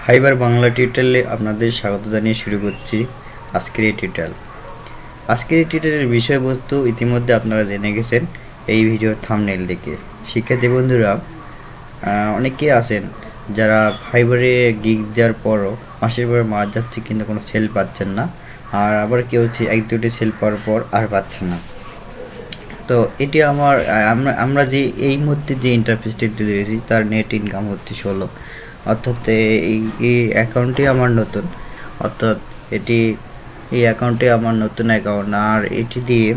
Fibre Bangla টিউটোরিয়ালে আপনাদের স্বাগত জানিয়ে শুরু করছি আজকের এই টিউটোরিয়াল। আজকের এই টিউটোরিয়ালের বিষয়বস্তু ইতিমধ্যে আপনারা জেনে গেছেন এই ভিডিওর থাম্বনেল দেখে। শিক্ষার্থী বন্ধুরা অনেকেই আছেন যারা ফাইবারে গিগ দেওয়ার পরও মাসের পর মাস যাচ্ছে কিন্তু কোনো সেল পাচ্ছেন না, আর আবার কেউ হচ্ছে এক দুটি সেল পাওয়ার পর আর পাচ্ছেন না। তো এটি আমরা যে এই মুহূর্তে যে ইন্টারফেসটি দিয়েছি তার নেট ইনকাম হচ্ছে 16, অর্থাৎ এই অ্যাকাউন্টটি আমার নতুন, অর্থাৎ এই অ্যাকাউন্টটি আমার নতুন অ্যাকাউন্ট। আর এটি দিয়ে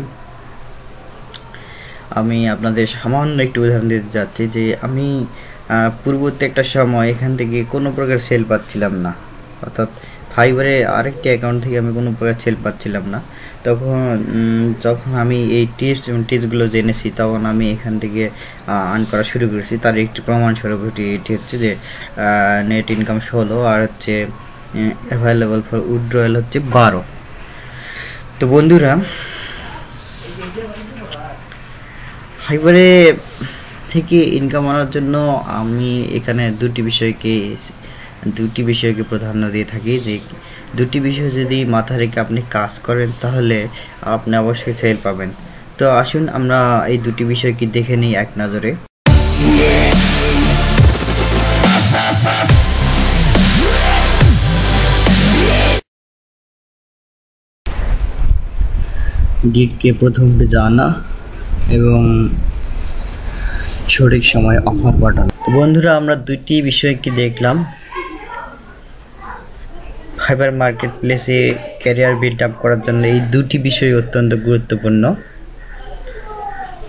আমি আপনাদের সামান্য একটু উদাহরণ দিতে যাচ্ছি যে আমি পূর্ববর্তী একটা সময় এখান থেকে কোনো প্রকার সেল পাচ্ছিলাম না, অর্থাৎ ফাইবারে আরেকটি অ্যাকাউন্ট থেকে আমি কোনো প্রকার সেল পাচ্ছিলাম না। যখন আমি এই টিপসগুলো জেনেছি তখন আমি এখান থেকে আর্ন করা শুরু করেছি। তার একটি প্রমাণস্বরূপ এটি হচ্ছে যে নেট ইনকাম 16 আর হচ্ছে অ্যাভেলেবল ফর উইথড্রয়াল হচ্ছে 12। তো বন্ধুরা, ফাইবারে থেকে ইনকাম আনার জন্য আমি এখানে দুটি বিষয়কে প্রাধান্য দিয়ে থাকি। যে দুটি বিষয় যদি মাথা রেখে আপনি কাজ করেন তাহলে আপনি অবশ্যই সেল পাবেন। তো আসুন আমরা এই দুটি বিষয়কে দেখে নিই এক নজরে। গিগকে প্রথম পেজে আনা এবং সঠিক সময় অফার পাঠানো। বন্ধুরা, আমরা দুটি বিষয়কে দেখলাম। ফাইবার মার্কেট প্লেসে ক্যারিয়ার বিল্ড আপ করার জন্য এই দুটি বিষয় অত্যন্ত গুরুত্বপূর্ণ।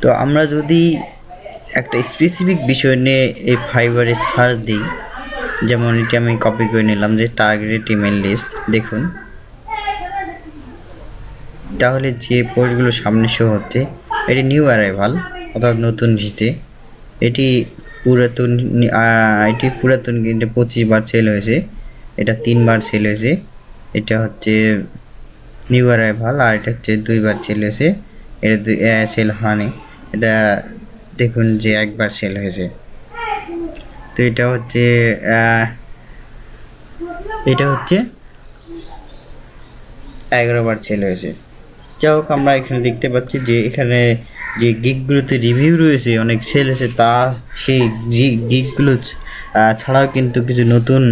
তো আমরা যদি একটা স্পেসিফিক বিষয় নিয়ে এই ফাইবারে সার্চ দিই, যেমন এটি আমি কপি করে নিলাম যে টার্গেটেড ইমেল লিস্ট, দেখুন তাহলে যে পোস্টগুলো সামনে শো হচ্ছে এটি নিউ অ্যারাইভাল অর্থাৎ নতুন ভিজে। এটি পুরাতন কিন্তু 25 বার সেল হয়েছে, এটা 3 বার সেল হয়েছে। এটা হচ্ছে নিউ অ্যারাইভাল আর এটা হচ্ছে 2 বার সেল হয়েছে। এটা সেল হয়নি, এটা দেখুন যে একবার সেল হয়েছে। তো এটা হচ্ছে 11 বার সেল হয়েছে। যাই হোক, আমরা এখানে দেখতে পাচ্ছি যে এখানে যে গিগগুলোতে রিভিউ রয়েছে অনেক সেল হয়েছে, সেই গিগগুলো ছাড়াও কিন্তু কিছু নতুন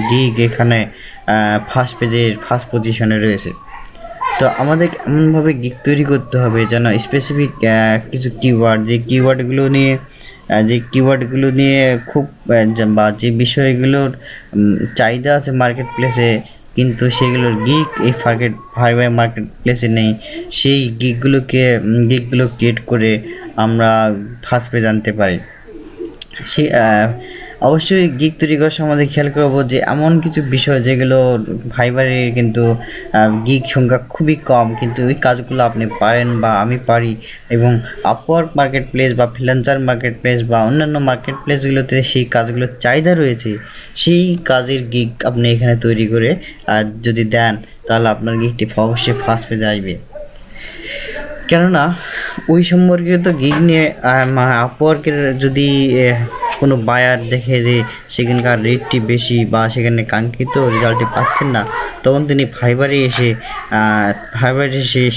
গিগ এখানে ফার্স্ট পজিশনে রয়েছে। তো আমাদের এমনভাবে গিগ তৈরি করতে হবে যেন স্পেসিফিক কিছু কিওয়ার্ড, যে কিওয়ার্ডগুলো নিয়ে খুব বা যে বিষয়গুলোর চাহিদা আছে মার্কেট প্লেসে কিন্তু সেগুলোর গিগ এই ফাইবার মার্কেট প্লেসে নেই, সেই গিগগুলো ক্রিয়েট করে আমরা ফার্স্ট পেজ আনতে পারি। অবশ্যই গিগ তৈরি করার সময় আমাদের খেয়াল করবো যে এমন কিছু বিষয় যেগুলো ফাইবারে কিন্তু গিগ সংখ্যা খুবই কম, কিন্তু ওই কাজগুলো আপনি পারেন বা আমি পারি, এবং আপওয়ার্ক মার্কেট প্লেস বা ফ্রিল্যান্সার মার্কেট প্লেস বা অন্যান্য মার্কেট প্লেসগুলোতে সেই কাজগুলোর চাহিদা রয়েছে। সেই কাজের গিগ আপনি এখানে তৈরি করে যদি দেন তাহলে আপনার গিগটি অবশ্যই ফার্স্ট পেজে আসবে। কেননা ওই সম্পর্কিত গিগ নিয়ে আপওয়ার্কের যদি কোনো বায়ার দেখে যে সেখানকার রেটটি বেশি বা সেখানে কাঙ্ক্ষিত রেজাল্টটি পাচ্ছেন না, তখন তিনি ফাইবারে এসে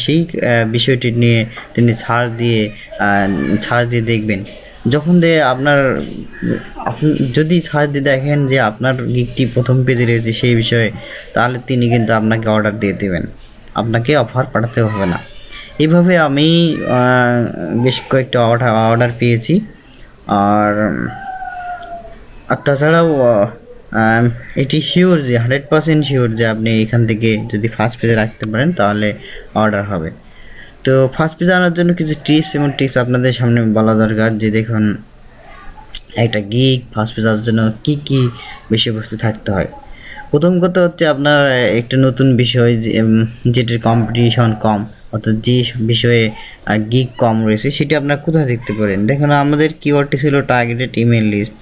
সেই বিষয়টি নিয়ে তিনি সার্চ দিয়ে দেখবেন। যখন আপনি যদি সার্চ দিয়ে দেখেন যে আপনার গিগটি প্রথম পেজে রয়েছে সেই বিষয়ে, তাহলে তিনি কিন্তু আপনাকে অর্ডার দিয়ে দেবেন, আপনাকে অফার পাঠাতে হবে না। এইভাবে আমি বেশ কয়েকটা অর্ডার পেয়েছি। আর তাছাড়াও এটি শিওর যে 100% শিওর যে আপনি এখান থেকে যদি ফার্স্ট পেজে রাখতে পারেন তাহলে অর্ডার হবে। তো ফার্স্ট পেজে আনার জন্য কিছু টিপস আপনাদের সামনে বলা দরকার। যে দেখুন, একটা গিগ ফার্স্ট পেজে আনার জন্য কি বিষয়বস্তু থাকতে হয়। প্রথম কথা হচ্ছে আপনার একটা নতুন বিষয় যেটার কম্পিটিশন কম, অর্থাৎ যে বিষয়ে গিগ কম রয়েছে সেটি আপনার কোথায় দেখতে পারেন। দেখুন, আমাদের কিওয়ার্ডটি ছিল টার্গেটেড ইমেল লিস্ট।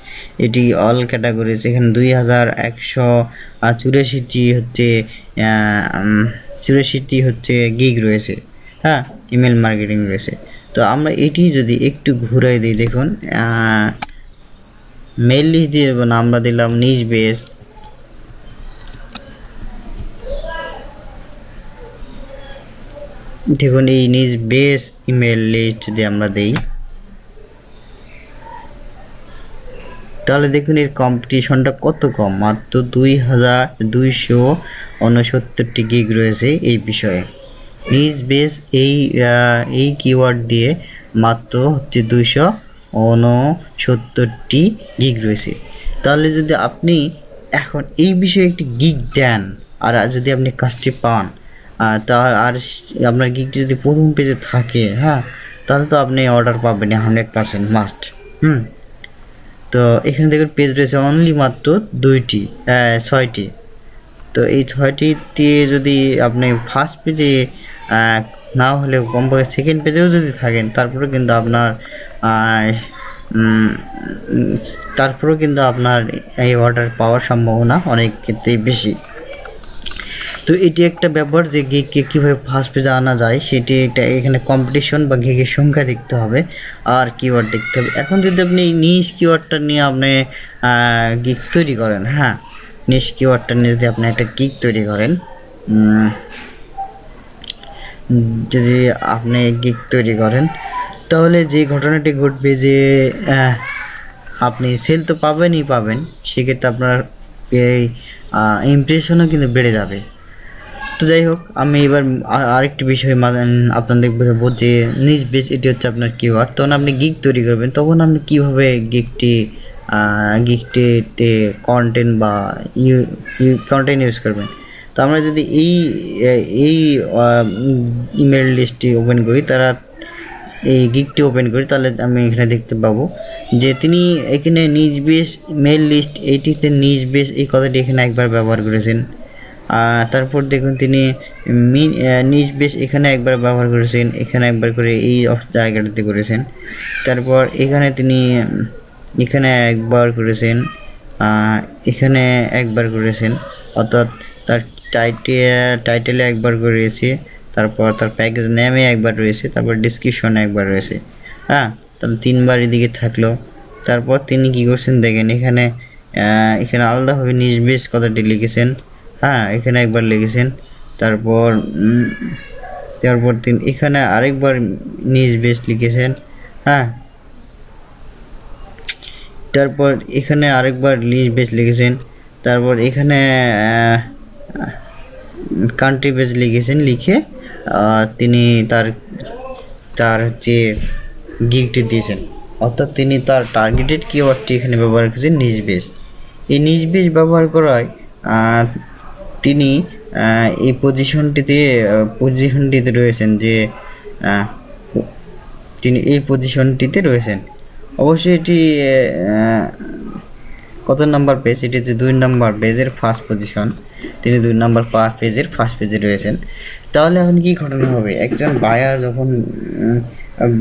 এটি অল ক্যাটাগরিজ, এখানে 2184 হচ্ছে গিগ রয়েছে, হ্যাঁ, ইমেল মার্কেটিং রয়েছে। তো আমরা এটি যদি একটু ঘুরাই দিই, দেখুন মেল লিস্ট দিয়ে দেবো না, আমরা দিলাম নিচ বেস দেখুন এই নিজ বেস ইমেল লিস্ট যদি আমরা দেই, তাহলে দেখুন এর কম্পিটিশনটা কত কম, মাত্র 2269টি গিগ রয়েছে এই বিষয়ে। নিজ বেস এই কিওয়ার্ড দিয়ে মাত্র হচ্ছে 269টি গিগ রয়েছে। তাহলে যদি আপনি এখন এই বিষয়ে একটি গিগ দেন আর যদি আপনি কাজটি পান, তা আর আপনার গিগটি যদি প্রথম পেজে থাকে, হ্যাঁ, তাহলে তো আপনি অর্ডার পাবেন 100% মাস্ট। তো এখানে দেখুন পেজ রয়েছে অনলি মাত্র 6টি। তো এই 6টিতে যদি আপনি ফার্স্ট পেজে না হলেও কমপক্ষে সেকেন্ড পেজেও যদি থাকেন, তারপরেও কিন্তু আপনার এই অর্ডার পাওয়ার সম্ভাবনা অনেক ক্ষেত্রেই বেশি। তো এটি একটা ব্যাপার যে গিগকে কীভাবে ফার্স্ট পেজে আনা যায়, সেটি এখানে কম্পিটিশন বা গিগের সংখ্যা দেখতে হবে আর কিওয়ার্ড দেখতে হবে। এখন যদি আপনি এই নিশ কিওয়ার্ডটা নিয়ে আপনি গিগ তৈরি করেন, হ্যাঁ, নিশ কিওয়ার্ডটা নিয়ে যদি আপনি একটা গিগ তৈরি করেন, যদি আপনি গিগ তৈরি করেন, তাহলে যে ঘটনাটি ঘটবে যে আপনি সেল তো পাবেন, সেক্ষেত্রে আপনার এই ইমপ্রেশনও কিন্তু বেড়ে যাবে। তো যাই হোক, আমি এবার আরেকটি বিষয় আপনাদের বোঝাবো যে নিজ বেস এটি হচ্ছে আপনার কিওয়ার্ড। তখন আপনি গিগ তৈরি করবেন, তখন আপনি কীভাবে গিগটিতে কন্টেন্ট বা কন্টেন্ট ইউজ করবেন। তো আমরা যদি এই ইমেল লিস্টটি ওপেন করি, এই গিগটি ওপেন করি, তাহলে আমি এখানে দেখতে পাবো যে তিনি এখানে নিজ বেস মেল লিস্ট, এইটিতে নিজ বেস এই কথাটি এখানে একবার ব্যবহার করেছেন। তারপর দেখুন তিনি নিজ বেস এখানে একবার ব্যবহার করেছেন, এখানে একবার করে এই জায়গাটাতে করেছেন। তারপর এখানে তিনি এখানে একবার করেছেন, এখানে একবার করেছেন, অর্থাৎ তার টাইটেলে একবার করেছে, তারপর তার প্যাকেজ নেমে একবার রয়েছে, তারপর ডিসক্রিপশনে একবার রয়েছে, হ্যাঁ, তাহলে 3বার এদিকে থাকলো। তারপর তিনি কি করছেন দেখেন, এখানে আলাদাভাবে নিজ বেস কথাটি লিখেছেন, হ্যাঁ, এখানে একবার লিখেছেন। তারপর তিনি এখানে আরেকবার নিজ বেস লিখেছেন, হ্যাঁ, তারপর এখানে আরেকবার নিজ বেস লিখেছেন। তারপর এখানে কান্ট্রি বেস লিখেছেন, লিখে তিনি তার হচ্ছে গিগটি দিয়েছেন, অর্থাৎ তিনি তার টার্গেটেড কিওয়ার্ডটি এখানে ব্যবহার করেছেন নিজ বেস। এই নিজ বেস ব্যবহার করায় তিনি এই পজিশনটিতে রয়েছেন, যে তিনি এই পজিশনটিতে রয়েছেন। অবশ্যই এটি কত নাম্বার পেজ, এটি হচ্ছে 2 নম্বর পেজের ফার্স্ট পজিশন, তিনি 2 নম্বর পেজের ফার্স্ট পেজে রয়েছেন। তাহলে এখন কি ঘটনা হবে, একজন বায়ার যখন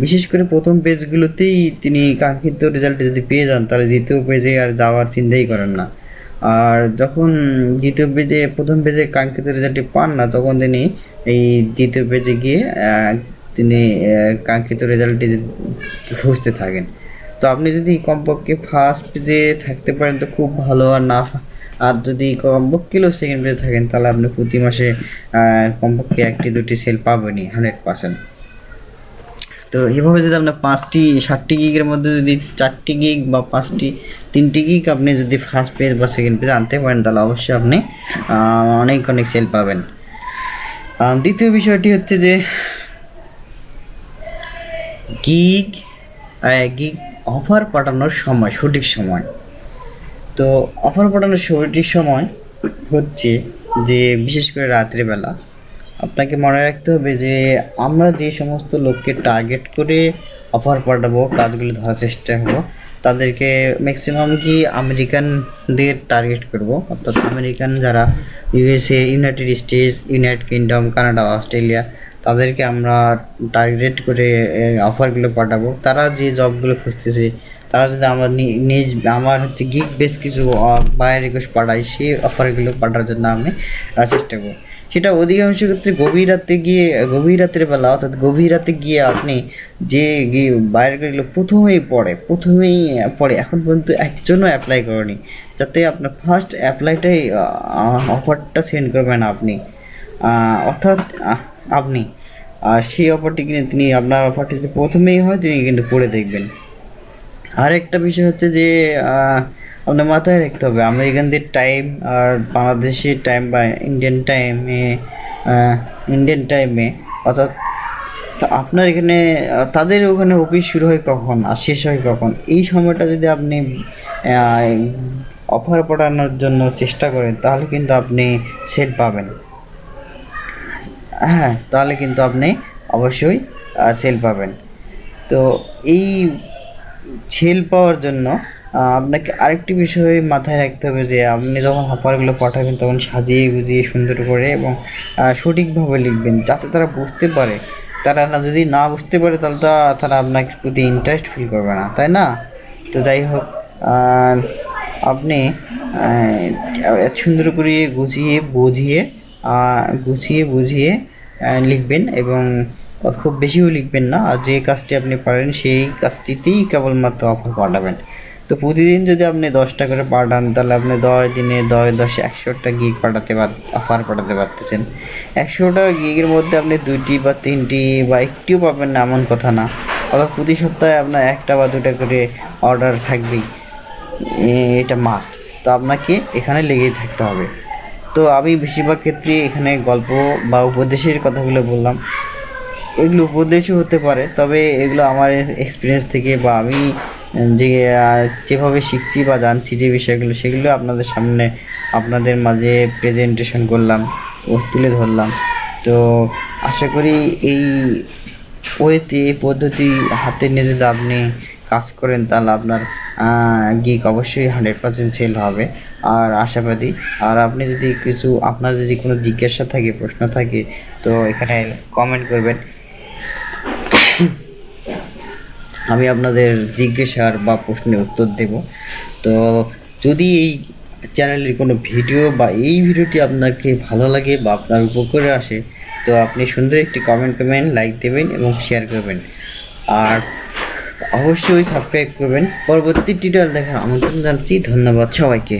বিশেষ করে প্রথম পেজগুলোতেই তিনি কাঙ্ক্ষিত রেজাল্ট যদি পেয়ে যান, তাহলে দ্বিতীয় পেজে আর যাওয়ার চিন্তাই করেন না। আর যখন প্রথম পেজে কাঙ্ক্ষিত রেজাল্টটি পান না, তখন তিনি এই দ্বিতীয় পেজে গিয়ে তিনি কাঙ্ক্ষিত রেজাল্টটি খুঁজতে থাকেন। তো আপনি যদি কমপক্ষে ফার্স্ট পেজে থাকতে পারেন তো খুব ভালো, আর যদি কমপক্ষে সেকেন্ড পেজে থাকেন, তাহলে আপনি প্রতি মাসে কমপক্ষে 1-2টি সেল পাবেনই 100%। তো এভাবে যদি আপনার 7টি গিগের মধ্যে যদি 4টি গিগ বা 3টি গিগ আপনি যদি ফার্স্ট পেজ বা সেকেন্ড পেজ আনতে পারেন, তাহলে অবশ্যই আপনি অনেক সেল পাবেন। দ্বিতীয় বিষয়টি হচ্ছে যে গিগ অফার পাঠানোর সময়, সঠিক সময়। তো অফার পাঠানোর সঠিক সময় হচ্ছে যে বিশেষ করে রাত্রিবেলা আপনাকে মনে রাখতে হবে যে আমরা যে সমস্ত লোককে টার্গেট করে অফার পাঠাবো, কাজগুলো ধরার চেষ্টা করবো, তাদেরকে ম্যাক্সিমাম কি আমেরিকানদের টার্গেট করব, অর্থাৎ আমেরিকান যারা USA, United states, United kingdom, Canada, Australia, তাদেরকে আমরা টার্গেট করে অফারগুলো পাঠাবো। তারা যে জবগুলো খুঁজতেছে, তারা যদি আমার হচ্ছে গিগ বেশ কিছু বায়ার রিকোয়েস্ট পাঠাই, সেই অফারগুলো পাঠার জন্য আমি চেষ্টা করব। সেটা অধিকাংশ ক্ষেত্রে গভীর রাতের বেলা, অর্থাৎ গভীর রাতে গিয়ে আপনি যে বায়ারগুলো প্রথমেই পড়ে এখন পর্যন্ত একজনও অ্যাপ্লাই করেনি, যাতে আপনার ফার্স্ট অ্যাপ্লাইটাই অফারটা সেন্ড করবেন আপনি, অর্থাৎ আপনি আর সেই অফারটি কিন্তু তিনি আপনার অফারটি যদি প্রথমেই হয় তিনি কিন্তু করে দেখবেন। আরেকটা বিষয় হচ্ছে যে আপনার মাথায় রাখতে হবে আমেরিকানদের টাইম আর বাংলাদেশের টাইম বা ইন্ডিয়ান টাইমে অর্থাৎ আপনার এখানে তাদের ওখানে অফিস শুরু হয় কখন আর শেষ হয় কখন, এই সময়টা যদি আপনি অফার পাঠানোর জন্য চেষ্টা করেন তাহলে কিন্তু আপনি সেল পাবেন। হ্যাঁ, তাহলে কিন্তু আপনি অবশ্যই সেল পাবেন। তো এই সেল পাওয়ার জন্য আপনাকে আরেকটি বিষয় মাথায় রাখতে হবে যে আপনি যখন অফারগুলো পাঠাবেন তখন সাজিয়ে গুজিয়ে সুন্দর করে এবং সঠিকভাবে লিখবেন যাতে তারা বুঝতে পারে। তারা যদি না বুঝতে পারে তাহলে তো তারা আপনার প্রতি ইন্টারেস্ট ফিল করবে না, তাই না? তো যাই হোক, আপনি সুন্দর করে গুছিয়ে বুঝিয়ে লিখবেন এবং খুব বেশিও লিখবেন না। আর যে কাজটি আপনি পারেন সেই কাজটিতেই কেবলমাত্র অফার পাঠাবেন। তো প্রতিদিন যদি আপনি 10টা করে পাঠান তাহলে আপনি 10 দিনে 10 100টা গিগ অফার পাঠাতে পারতেছেন। 100টা গিগের মধ্যে আপনি 2টি বা 3টি বা একটিও পাবেন না এমন কথা না। অর্থাৎ প্রতি সপ্তাহে আপনার 1টা বা 2টা করে অর্ডার থাকবেই, এটা মাস্ট। তো আপনাকে এখানে লেগেই থাকতে হবে। তো আমি বেশিরভাগ ক্ষেত্রে এখানে গল্প বা উপদেশের কথাগুলো বললাম। এগুলো উপদেশও হতে পারে, তবে এগুলো আমার এক্সপিরিয়েন্স থেকে বা আমি যেভাবে শিখছি বা জানছি যে বিষয়গুলো সেগুলো আপনাদের সামনে আপনাদের মাঝে প্রেজেন্টেশন করলাম ও তুলে ধরলাম। তো আশা করি এই এই পদ্ধতি হাতে নিয়ে যদি আপনি কাজ করেন তাহলে আপনার গিগ অবশ্যই 100% সেল হবে আর আশাবাদী। আর আপনি যদি আপনার যদি কোনো জিজ্ঞাসা থাকে, প্রশ্ন থাকে, তো এখানে কমেন্ট করবেন। আমি আপনাদের জিজ্ঞাসার বা প্রশ্নের উত্তর দেব। তো যদি এই চ্যানেলের কোনো ভিডিও বা এই ভিডিওটি আপনাকে ভালো লাগে বা আপনার উপকারে আসে তো আপনি সুন্দর একটি কমেন্ট করবেন, লাইক দেবেন এবং শেয়ার করবেন। আর অবশ্যই সাবস্ক্রাইব করবেন। পরবর্তী টিউটোরিয়াল দেখার আমন্ত্রণ জানাচ্ছি। ধন্যবাদ সবাইকে।